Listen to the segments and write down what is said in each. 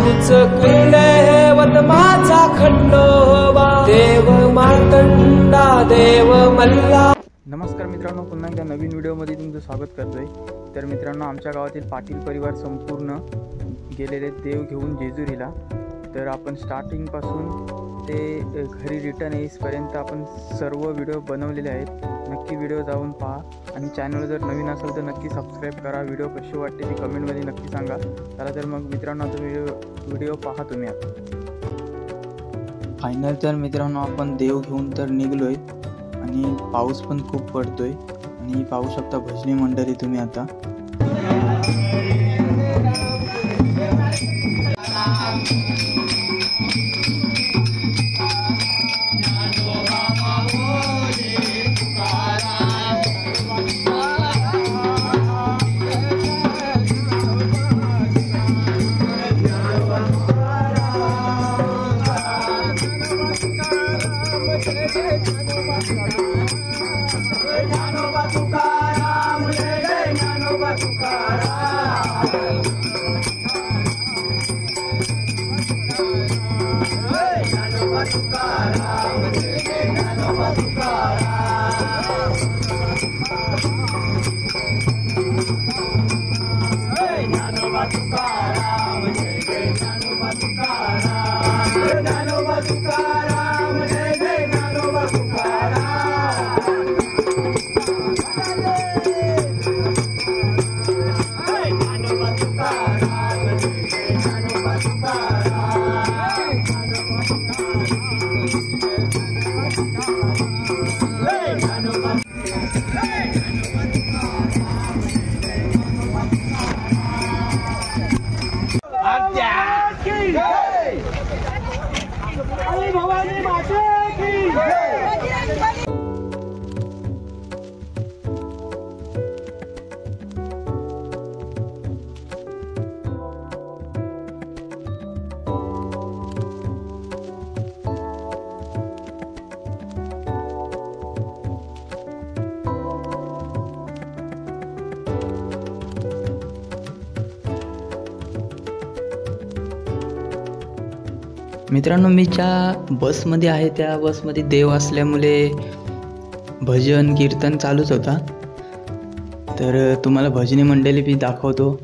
तूच कुलदैवत माझा खंडोबा, देव मार्तंडा देव मल्ला। नमस्कार मित्रांनो, पुन्हा एकदा नवीन व्हिडिओमध्ये तुमचं स्वागत करतोय। तर मित्रांनो, आमच्या गावातील पाटील परिवार संपूर्ण गेलेले देव घेऊन जेजुरीला। तर आपण स्टार्टिंगपासून ते घरी रिटर्न येईपर्यंत आपण सर्व व्हिडिओ बनवलेले आहेत। नक्की व्हिडिओ जाऊन पहा आणि चॅनल जर नवीन असेल तर नक्की सबस्क्राईब करा। व्हिडिओ कशी वाटते ती कमेंटमध्ये नक्की सांगा। चला तर मग मित्रांनो, आता व्हिडिओ पहा तुम्ही आता। फायनल तर मित्रांनो, आपण देव घेऊन तर निघलोय आणि पाऊस पण खूप पडतोय आणि पाहू शकता भजनी मंडळी तुम्ही आता। मित्रांनो, मी ज्या बसमध्ये आहे त्या बसमध्ये देव असल्यामुळे भजन कीर्तन चालूच होता। तर तुम्हाला भजनी मंडळी मी दाखवतो।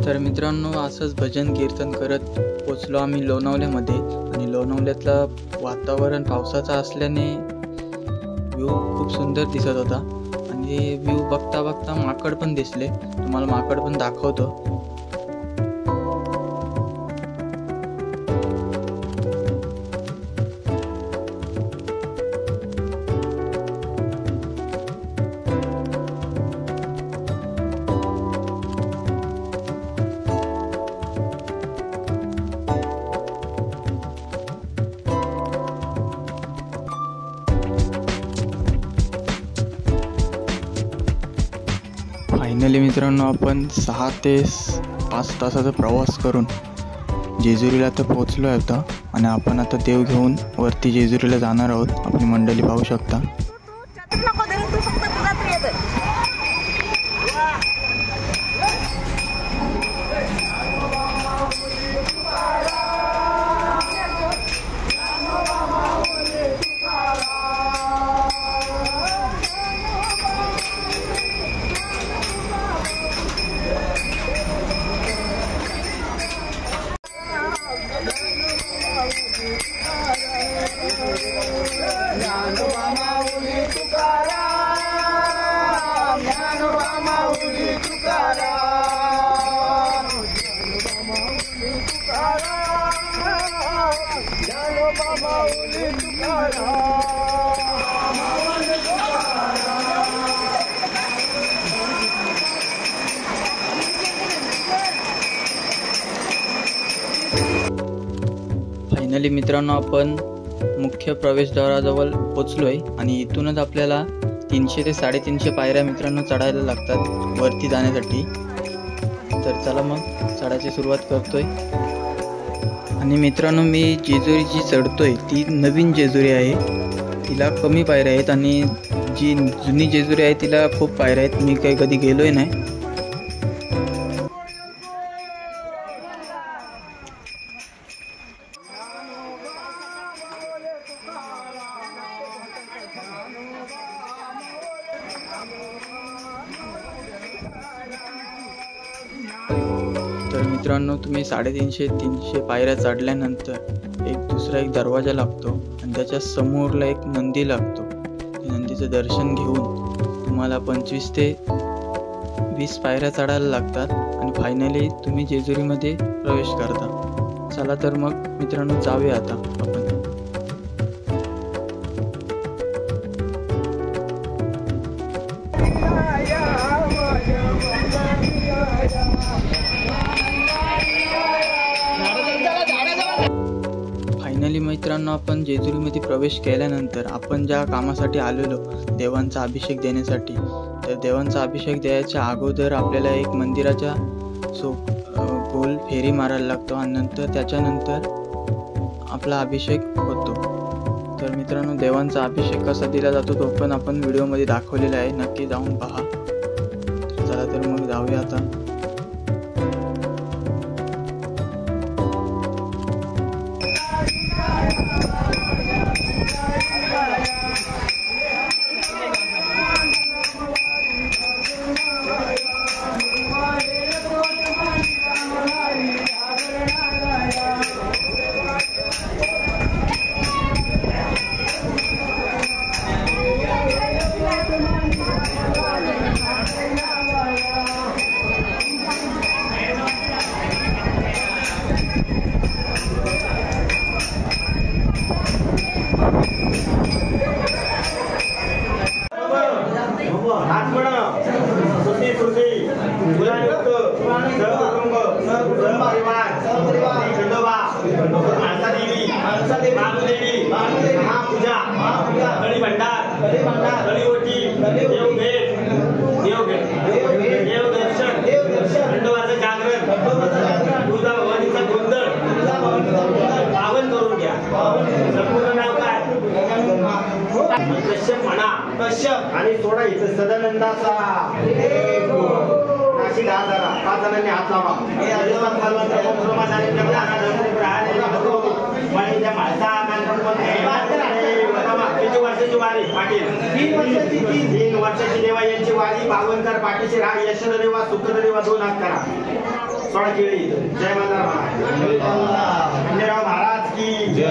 तर मित्रांनो, असंच भजन कीर्तन करत पोचलो आम्ही लोणावल्यामध्ये। आणि लोणावल्यातलं वातावरण पावसाचं असल्याने व्ह्यू खूप सुंदर दिसत होता आणि व्ह्यू बघता बघता माकड पण दिसले। तुम्हाला माकड पण दाखवतो। फायनली मित्रांनो आपण 6 ते 5 तासाचा प्रवास करून जेजुरीला तर पोहोचलो आहे आता आणि आपण आता देव घेऊन वरती जेजुरीला जाणार आहोत. आपली मंडळी पाहू शकता. फायनली मित्रांनो आपण मुख्य प्रवेशद्वाराजवळ पोचलो आहे आणि इथूनच आपल्याला 300 ते 350 पायऱ्या मित्रांनो चढायला लागतात वरती जाण्यासाठी. तर चला मग चढायची सुरुवात करतोय. आणि मित्रांनो मी जेजुरी जी चढतोय ती नवीन जेजुरी आहे. तिला कमी पायऱ्या आहेत आणि जी जुनी जेजुरी आहे तिला खूप पायऱ्या आहेत. मी काही कधी गेलोय नाही. तर मित्रांनो तुम्ही 350 पायऱ्या चढल्यानंतर दुसरा एक दरवाजा लागतो आणि त्याच्या समोरला एक नंदी लागतो. नंदीचं दर्शन घेऊन तुम्हाला 25 ते 20 पायऱ्या चढायला लागतात आणि फायनली तुम्ही जेजुरीमध्ये प्रवेश करता. चला तर मग मित्रांनो जाऊया आता आपण. फायनली मित्रांनो आपण जेजुरीमध्ये प्रवेश केल्यानंतर आपण ज्या कामासाठी आलेलो देवांचा अभिषेक देण्यासाठी, तर देवांचा अभिषेक द्यायच्या अगोदर आपल्याला एक मंदिराच्या गोल फेरी मारायला लागतो आणि त्याच्यानंतर आपला अभिषेक होतो. तर मित्रांनो देवांचा अभिषेक कसा दिला जातो तो पण आपण व्हिडिओमध्ये दाखवलेला आहे, नक्की जाऊन पहा. चला तर मग जाऊया आता. कश्यप आणि थोडा इथं सदानंदाचा नाशिक 5 जणांनी हात लावा. किती वर्षाची वारी पाटील? 3 वर्षाची देवा यांची वारी. बावनकर पाठीशी राग यशोदेवा सुखदेवा 2 हात करा. 16 केळी. जय मल्हार महाराज की जय.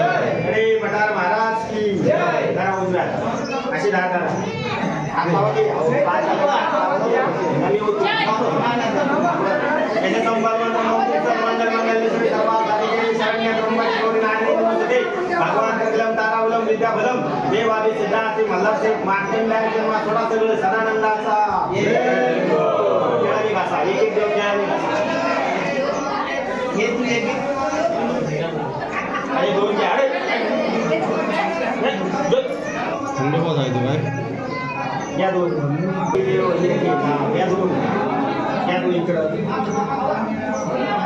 अरे भटार महाराज की जय. जरा उजव्या अशी धार करा. देवादी सिद्धार्थी मल्हारशेठ मार्कंडेय थोडा सगळं सदानंदाचा भाषा एक एक देव हे तू एक आणि 2 घ्या. थंड पाऊस आहे तुम्ही या 2 या 2 या तू इकडं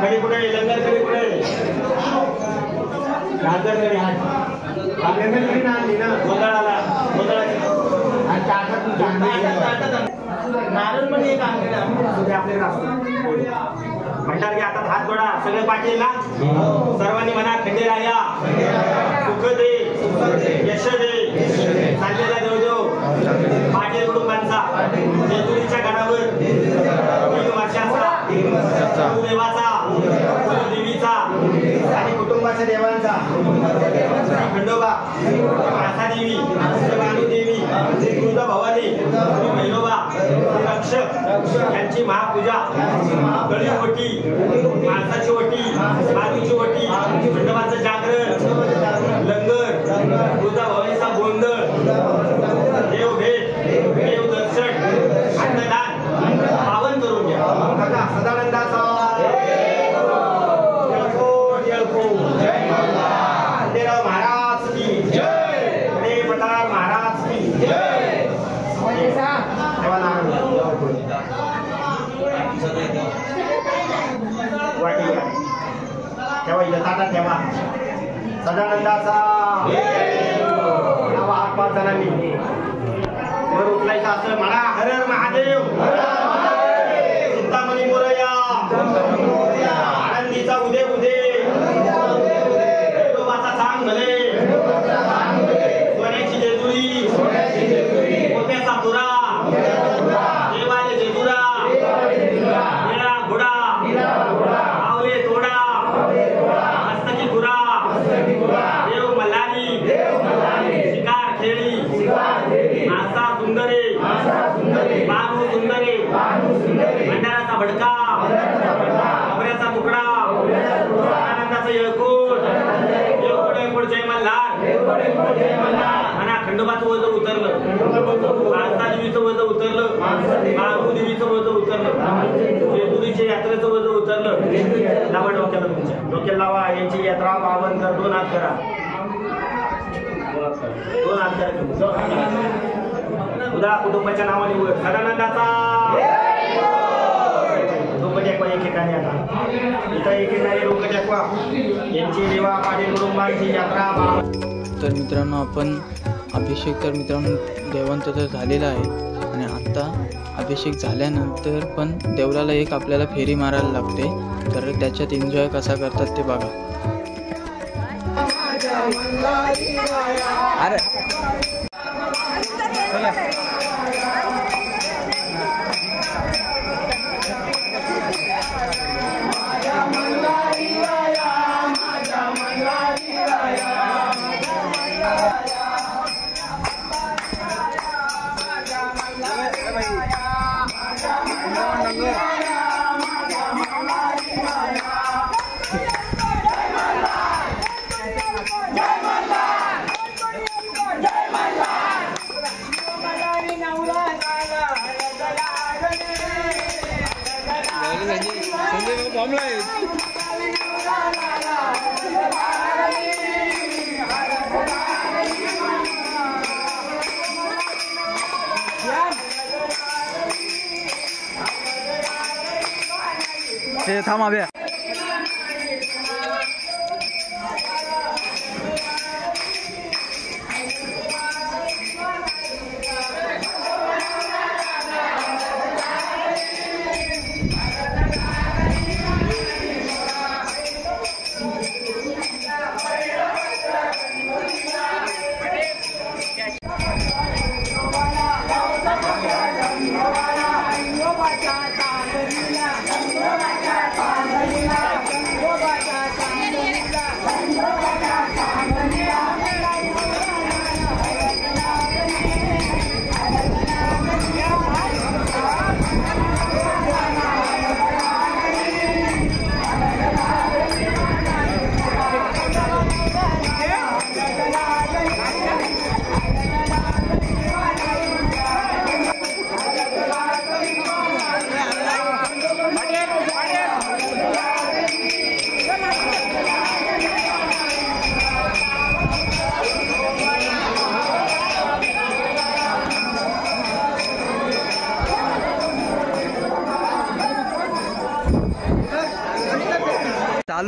कडे कुठे लंगर कडे कुठे राजर कडे हात लंगर कडे आणली ना गोंधळाला नारळ पण एक आणलेला आपल्याकडे म्हणतात की आता हात जोडा सगळे पाटील ना सर्वांनी म्हणा खंडेराया सुख दे यश दे चाललेला देवदेव पाटील कुटुंबांचा जेजुरीच्या गडावर 3 वर्षाचा देवाचा देवीचा आणि कुटुंबाच्या देवांचा खंडोबा माता देवी देवी तुळजा भवानी भैरोबा रक्षक यांची महापूजा गळी ओटी माणसाची ओटी बाजूची ओटी मंडपाचं जागरण लंगर तुळजा भवानीचा गोंधळ देव भेट देव दर्शन अन्नदान पावन करून घ्या काका सदानंदाचा खंडेराव महाराज की जय पठार महाराज की जय तेव्हा यथाता ठेवा सदानंदाचा हात 5 जणांनी वर उचलायचं असं म्हणा हर हर महादेव चिंतामणी मोरया आनंदीचा उदे उदे देवबाचा चांग भले सोन्याची जेजुरी मोत्याचा तुरा देवाले जेजुरा निळा घोडा आवले तोडा हस्तकी गुरा देव मल्हारी शिकार खेळी आसा सुंदरे बानू सुंदरे भंडाराचा भडका खबऱ्याचा तुकडा आनंदाचा येळकोट येळकोट जय मल्हार म्हणा खंडोबाचं वज उतरलं माणसा देवीचं वज उतरलं बानू देवीचं वज उतरलं जेजुरीच्या यात्रेचं वज उतरलं लावा डोक्याला तुमच्या डोक्याला लावा यांची यात्रा पावन कर 2 हात करा 2 हात करा उदा कुटुंबाच्या नावाने वर सदानंदाचा लोक टेकवा एक ठिकाणी आता इथं एकेकाने लोक टेकवा यांची देवा पाटील कुटुंबांची यात्रा. तर मित्रांनो आपण अभिषेक तर मित्रांनो देवांचा तर झालेला आहे आणि आता अभिषेक झाल्यानंतर पण देवळाला एक आपल्याला फेरी मारायला लागते. तर त्याच्यात एन्जॉय कसा करतात ते बघा. अरे थांब अभ्या.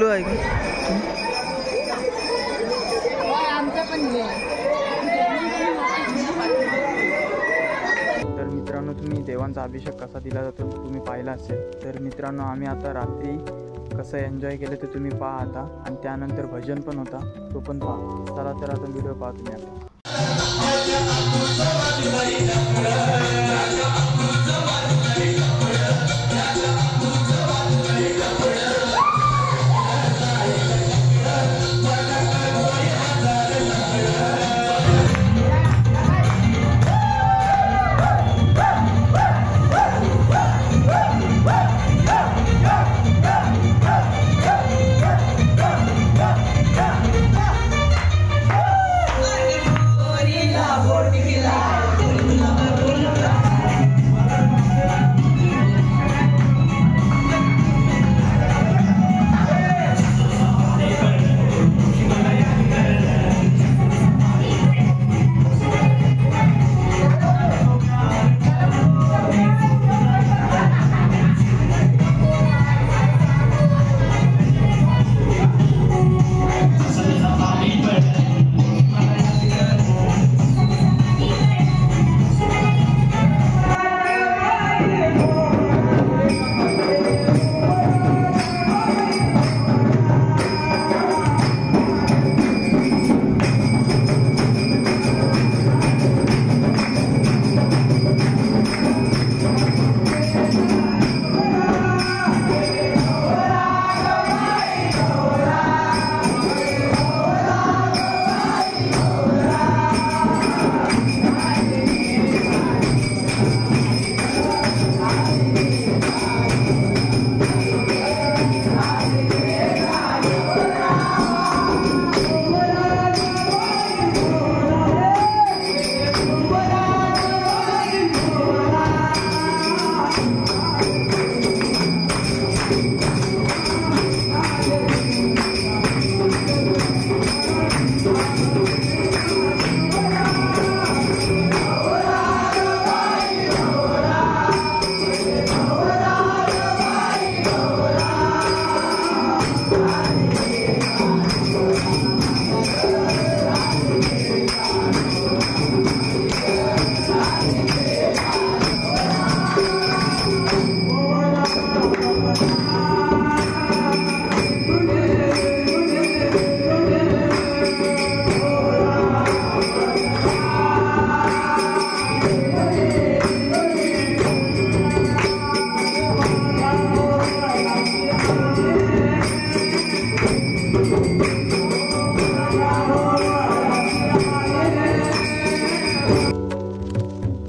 चालू आहे का? तर मित्रांनो, तुम्ही देवांचा अभिषेक कसा दिला जातो तुम्ही पाहिला असेल. तर मित्रांनो, आम्ही आता रात्री कसं एन्जॉय केलं ते तुम्ही पहा आता. आणि त्यानंतर भजन पण होता, तो पण पहा. चला तर आता व्हिडिओ पहा तुम्ही आता.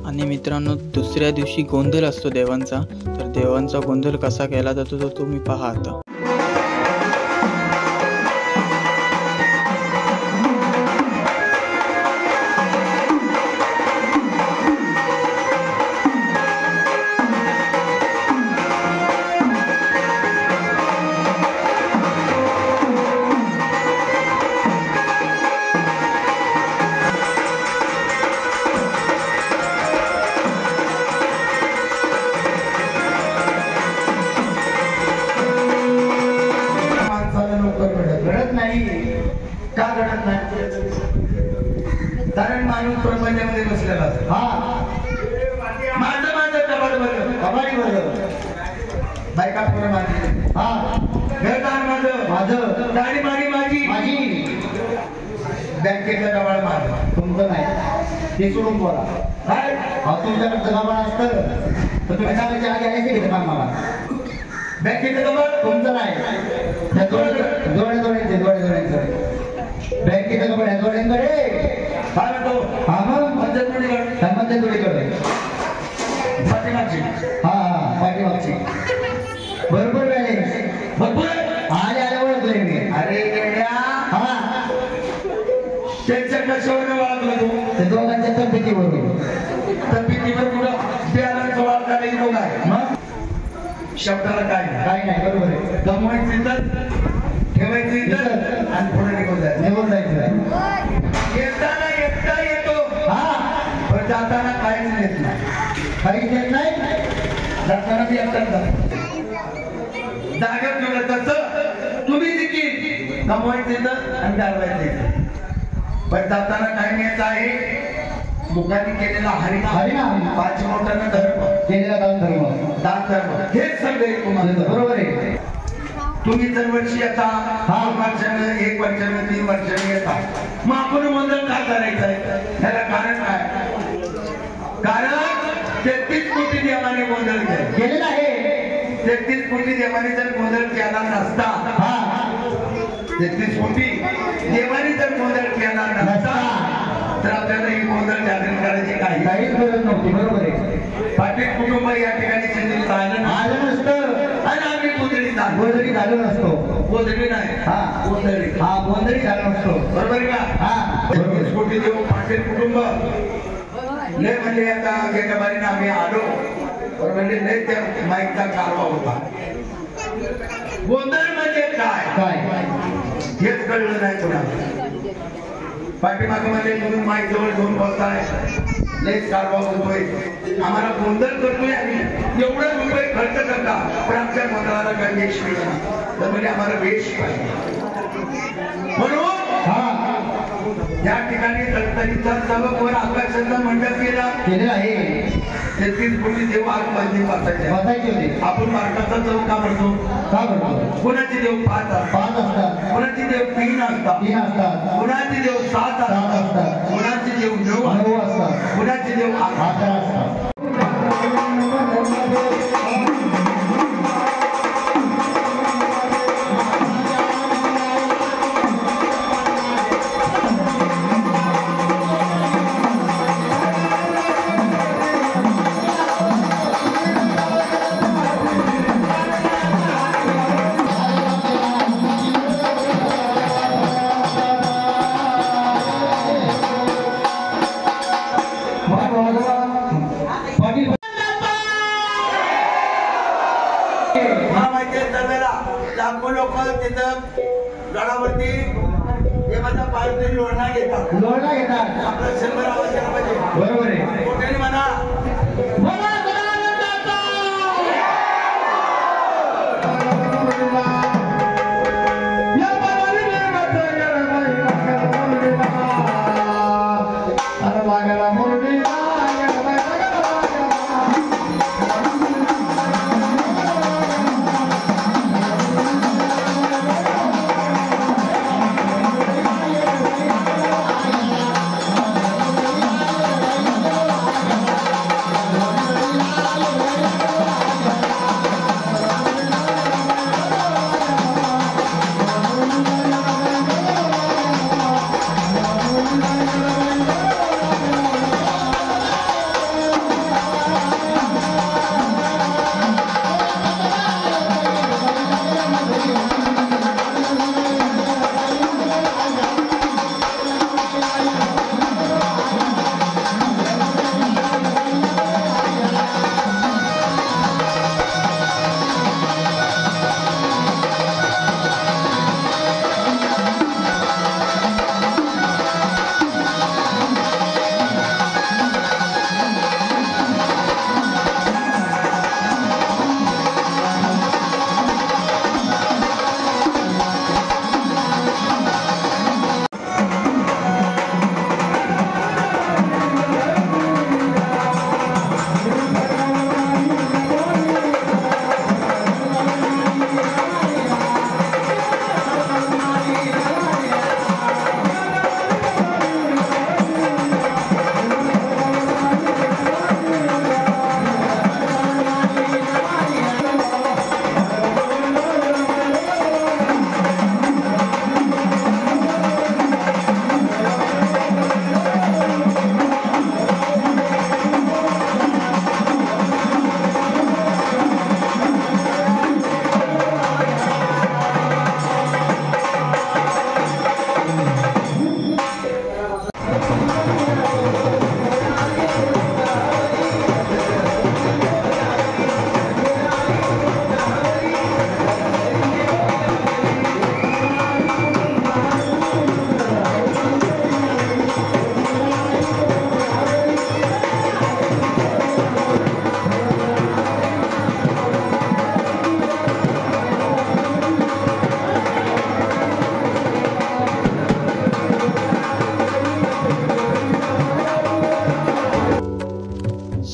आणि मित्रांनो, दुसऱ्या दिवशी गोंधळ असतो देवांचा. तर देवांचा गोंधळ कसा केला जातो तो तुम्ही पहा आता. का घडत नाही? कारण माणूस प्रपंचामध्ये बसलेला असतो. माझं कबाड भरलं, कबाडी भरलं, बायका पुढे माझी, घरदार माझं, गाडी माझी, बँकेचं कबाड माझं. तुमचं नाही, ते सोडून बोला. काय तुमच्याकडचं कबाड असतं तर तुम्ही सांगायचे आधी आहे घेतं कामाला. बँकेचं कबाड तुमचं नाही, दोड्याचं बँकेचं कपडे दोड्यांकडे. काय म्हणतो? पाठीमागची बरोबर भरपूर आले ओळखले मी. अरे त्यांच्या कशावर ओळखलं तू? ते दोघांच्या तब्येतीवर कुठं बियाणांचा वाढ करायची लोक आहे. मग शब्दाला काय नाही. बरोबर आहे. गमवायचं तर ठेवायचं इथं आणि पुढे निघून जायचं. येताना एकटा येतो, पण जाताना काहीच येत नाही. जाताना बी एकटाच जातो. जागेत ठेवलं तसं तुम्ही कमवायचं येतं आणि गारवायचं येतं. पण जाताना काय न्यायचं आहे? मुखाने केलेला हरिनाम, पाच मोठ्यानं धर्म केलेला दान धर्म हेच सगळे तुम्हाला. बरोबर आहे. तुम्ही दरवर्षी आता 2 वर्षानं 1 वर्षानं 3 वर्षानं येता. मग आपण गोंधळ काय करायचं आहे? त्याला कारण काय? कारण 33 कोटी देवाने गोंधळ केलेला आहे. 33 कोटी देवाने जर गोंधळ केला नसता, 33 कोटी देवाने जर गोंधळ केला नसता तर आपल्याला ही गोंधळ जागरण करायची काहीच गरज नव्हती. बरोबर आहे. पाटील कुटुंब या ठिकाणी शेंद्री आलं नसतं आणि आम्ही गोंधळी झालो नसतो. गोंधळी नाही, गोंधळी झालो नसतो. बरोबर आहे का? 33 कोटी देव पाटील कुटुंब लय म्हणजे आता गेल्या बारीनं आम्ही आलो म्हणजे लय त्या माईकचा कारवा होता. गोंधळ म्हणजे काय हेच कळलं नाही कोणाला. पाठीमागे मध्ये तुम्ही माईक जवळ घेऊन बोलताय, लयच कारवा होतोय, आम्हाला गोंधळ करतोय आणि एवढे रुपये खर्च करता पण आमच्या गोंधळाला काही वेश मिळणार तर म्हणजे आम्हाला वेश पाहिजे. म्हणून या ठिकाणी दत्तरीचा सर्व आकाशाचा मंडप केलेला आहे. 33 कोटी देव आतमध्ये बसायचे होते. आपण भारताचा देव का म्हणतो? कोणाचे देव 5 असतात, कोणाचे देव 3 असतात, कोणाचे देव 7 असतात, कोणाचे देव 9 असतात, कोणाचे देव 11 असतात. लाखो लोक तिथं गडावरती देवाचा पायरी लोळणा घेतात. आपलं शंभर आवाज केला पाहिजे. बरोबर आहे. मोठ्याने म्हणा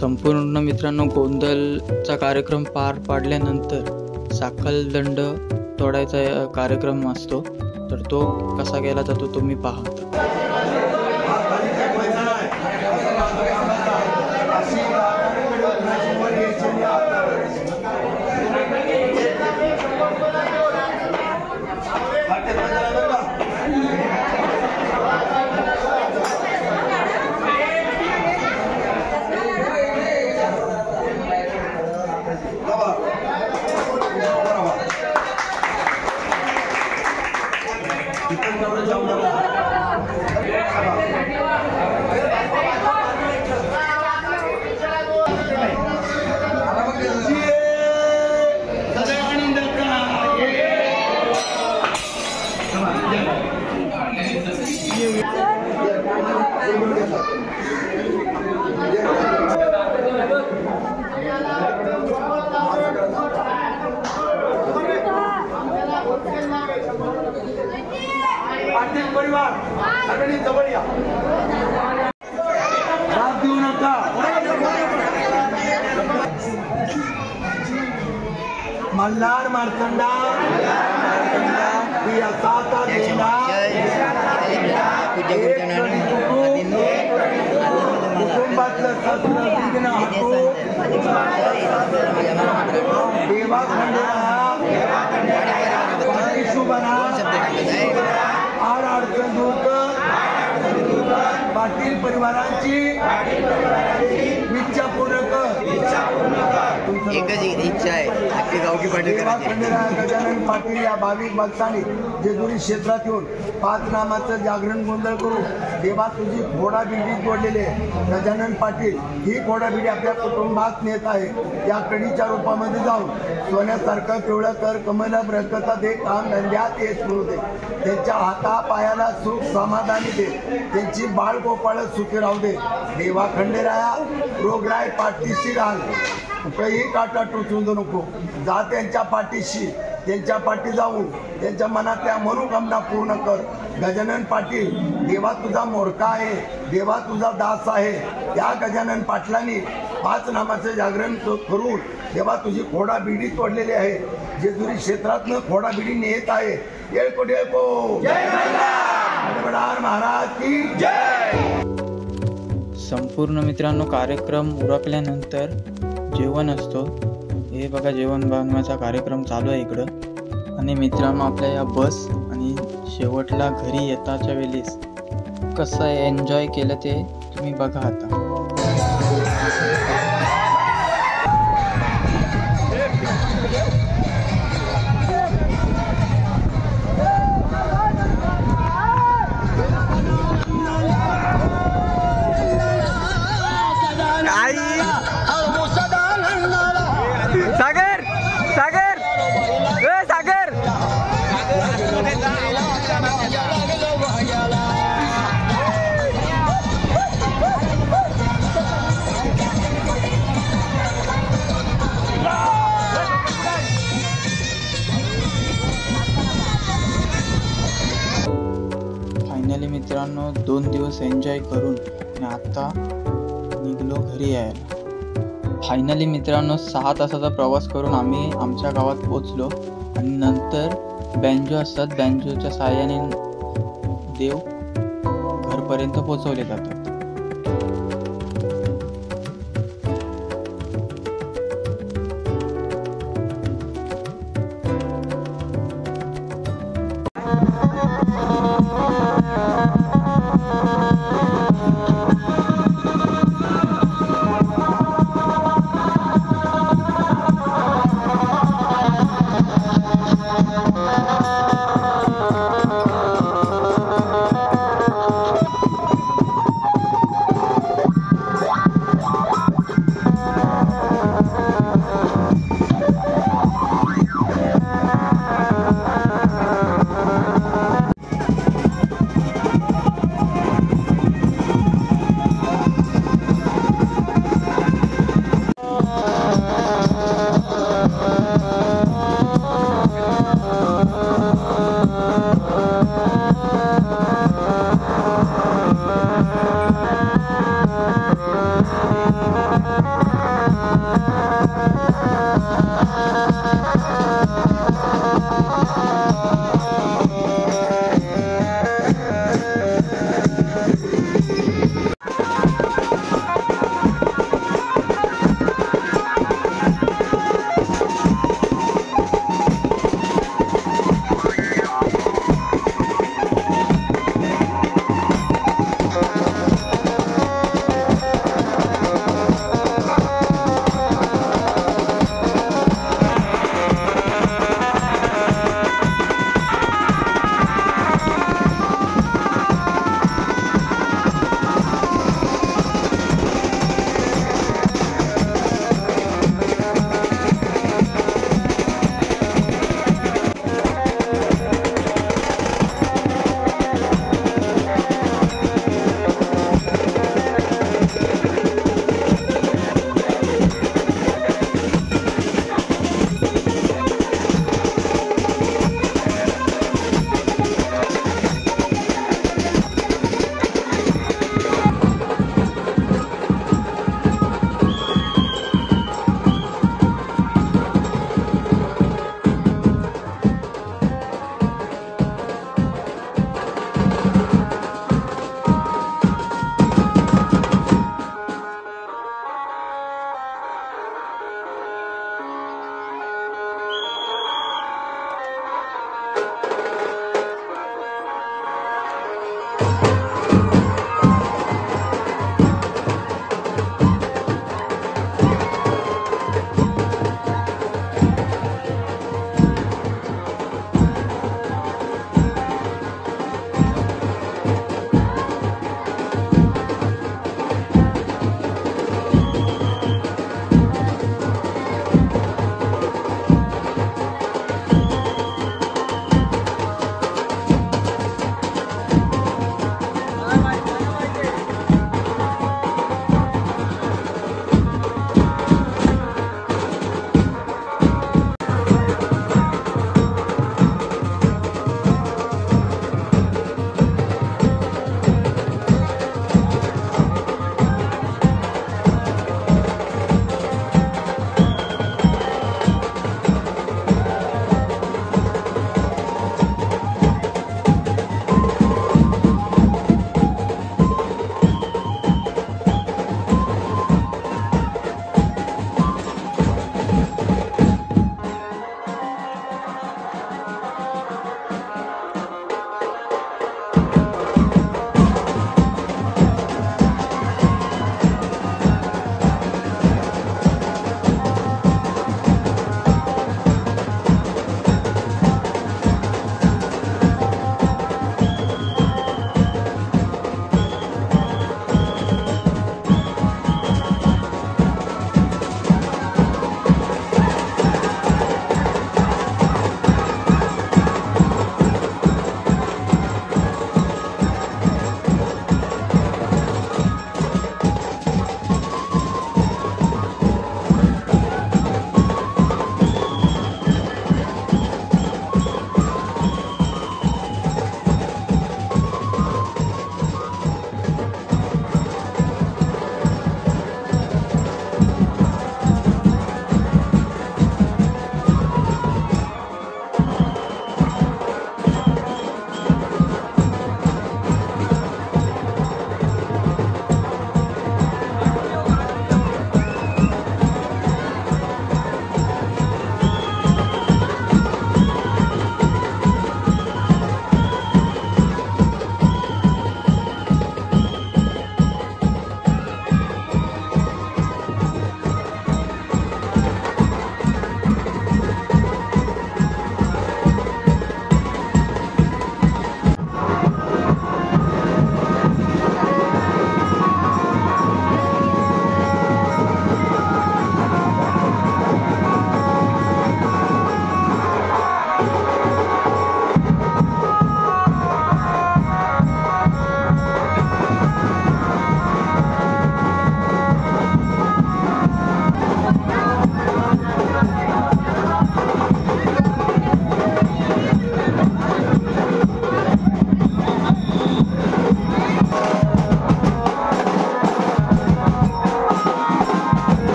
संपूर्ण मित्रांनो गोंधळचा कार्यक्रम पार पाडल्यानंतर साखळदंड तोडायचा कार्यक्रम असतो, तर तो कसा केला जातो तुम्ही पहा. पाटील परिवार सगळी जवळ या, साथ देऊ नका. मल्हार मार्तंडा साता देना कुटुंबातलं शस्त्र विघ्न हटू, देवा खंडेराया शुभना आड अडचण दूर कर. पाटील परिवारांची इच्छा पूर्ण कर. एकच इच्छा आहे, अख्खे गावकी पाटील गजानन पाटील या भाविक भक्तांनी जेजुरी क्षेत्रात येऊन 5 नामाचं जागरण गोंधळ करू. देवा तुझी घोडाबिंडी जोडलेली आहे. गजानन पाटील ही घोडाबिंडी आपल्या कुटुंबात नेत आहे. या कडीच्या रूपामध्ये जाऊन सोन्यासारखं पिवळं कर, कमला ब्रकता दे, काम धंद्यात येत करू दे. त्यांच्या हाता पायाला सुख समाधानी दे. त्यांची बाळ गोपाळ सुखी राहू दे. देवा खंडेराया रोगराय पाठीशी घाल, काही काटा टोचून देऊ नको. जा त्यांच्या पाठीशी, त्यांच्या पाठी जाऊन त्यांच्या मनातल्या मनोकामना पूर्ण कर. गजानन पाटील देवा तुझा मोरका आहे, देवा तुझा दास आहे. त्या गजानन पाटलांनी 5 नामाचं जागरण करून देवा तुझी घोडाबिडी तोडलेली आहे. जेजुरी क्षेत्रातनं घोडाबिडी नेत आहे. येळको डेळको महाराज की जय. संपूर्ण मित्रांनो कार्यक्रम उरकल्यानंतर जेवण असतो. हे बघा जेवण बनवायचा कार्यक्रम चालू आहे इकडं. आणि मित्रांनो आपल्या या बस आणि शेवटला घरी येताच्या वेळेस कसं एन्जॉय केलं ते तुम्ही बघा आता. सागर सागर ए सागर फायनली मित्रांनो 2 दिवस एन्जॉय करून आता निघलो घरी यायला. फायनली मित्रांनो 6 तासाचा प्रवास करून आम्ही आमच्या गावात पोचलो. आणि नंतर बँजो असतात, बँजोच्या साहाय्याने देव घरपर्यंत पोचवले जातात.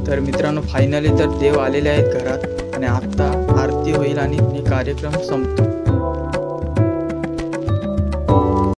तर मित्रांनो फायनली तर देव आलेले आहेत घरात आणि आता आरती होईल आणि कार्यक्रम संपतो.